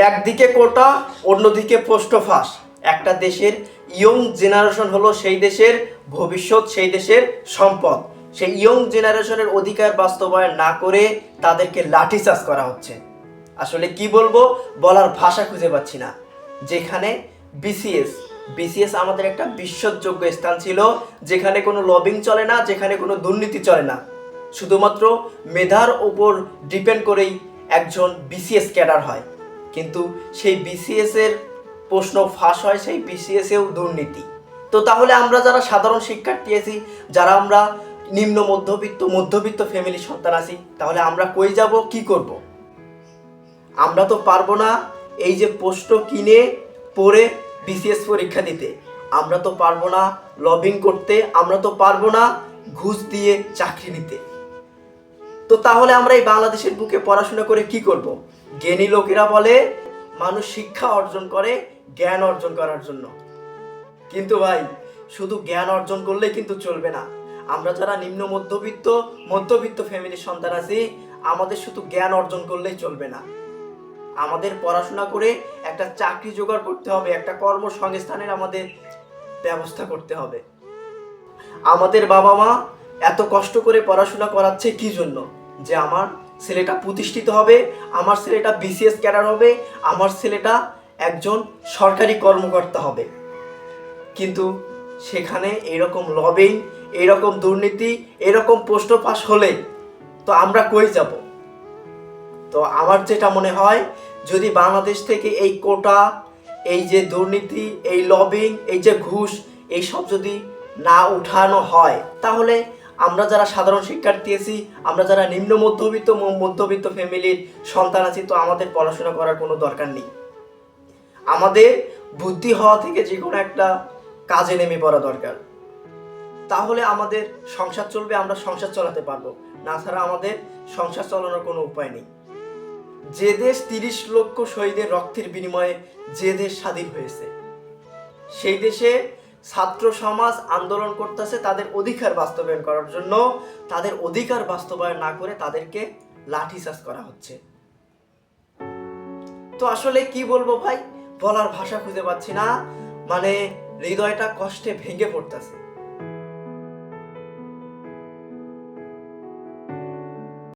একদিকে কোটা, অন্যদিকে পোস্ট ফাঁস। একটা দেশের ইয়ং জেনারেশন হলো সেই দেশের ভবিষ্যৎ, সেই দেশের সম্পদ। সেই ইয়ং জেনারেশনের অধিকার বাস্তবায়ন না করে তাদেরকে লাঠিচার্জ করা হচ্ছে। আসলে কি বলবো, বলার ভাষা খুঁজে পাচ্ছি না। যেখানে বিসিএস বিসিএস আমাদের একটা বিশ্বাসযোগ্য স্থান ছিল, যেখানে কোনো লবিং চলে না, যেখানে কোনো দুর্নীতি চলে না, শুধুমাত্র মেধার উপর ডিপেন্ড করেই একজন বিসিএস ক্যাডার হয়। কিন্তু সেই বিসিএস এর প্রশ্ন ফাঁস হয়, সেই বিসিএস এও দুর্নীতি। তো তাহলে আমরা যারা সাধারণ শিক্ষার্থী আছি, যারা আমরা নিম্ন মধ্যবিত্ত ফ্যামিলির সন্তান আছি, তাহলে আমরা কই যাব, কি করব? আমরা তো পারবো না এই যে পোস্ট কিনে পড়ে বিসিএস পরীক্ষা দিতে, আমরা তো পারবো না লবিং করতে, আমরা তো পারবো না ঘুষ দিয়ে চাকরি নিতে। তো তাহলে আমরা এই বাংলাদেশের বুকে পড়াশোনা করে কি করব? জ্ঞানী লোকেরা বলে মানুষ শিক্ষা অর্জন করে জ্ঞান অর্জন করার জন্য। কিন্তু ভাই, শুধু জ্ঞান অর্জন করলেই কিন্তু চলবে না। আমরা যারা নিম্ন মধ্যবিত্ত ফ্যামিলির সন্তান আছি, আমাদের শুধু জ্ঞান অর্জন করলেই চলবে না। আমাদের পড়াশোনা করে একটা চাকরি জোগাড় করতে হবে, একটা কর্মসংস্থানের আমাদের ব্যবস্থা করতে হবে। আমাদের বাবা মা এত কষ্ট করে পড়াশোনা করাচ্ছে কি জন্য? যে আমার ছেলেটা প্রতিষ্ঠিত হবে, আমার ছেলেটা বিসিএস ক্যাডার হবে, আমার ছেলেটা একজন সরকারি কর্মকর্তা হবে। কিন্তু সেখানে এরকম লবিং, এরকম দুর্নীতি, এরকম পোস্ট ফাঁস হলে তো আমরা কই যাব? তো আমার যেটা মনে হয়, যদি বাংলাদেশ থেকে এই কোটা, এই যে দুর্নীতি, এই লবিং, এই যে ঘুষ, এইসব যদি না উঠানো হয়, তাহলে আমরা যারা সাধারণ শিক্ষার্থী আছি, আমরা যারা নিম্ন মধ্যবিত্ত ফ্যামিলির সন্তান আছি, তো আমাদের পড়াশোনা করার কোনো দরকার নেই। আমাদের বুদ্ধি হওয়া থেকে যে কোনো একটা কাজে নেমে পড়া দরকার। তাহলে আমাদের সংসার চলবে, আমরা সংসার চালাতে পারবো। না ছাড়া আমাদের সংসার চালানোর কোনো উপায় নেই। যে দেশ 30 লক্ষ শহীদের রক্তের বিনিময়ে যে দেশ স্বাধীন হয়েছে, সেই দেশে ছাত্র সমাজ আন্দোলন করতেছে তাদের অধিকার বাস্তবায়ন করার জন্য। তাদের অধিকার বাস্তবায়ন না করে তাদেরকে লাঠিচার্জ করা হচ্ছে। তো আসলে কি বলবো ভাই, বলার ভাষা খুঁজে পাচ্ছি না। মানে হৃদয়টা কষ্টে ভেঙে পড়তেছে।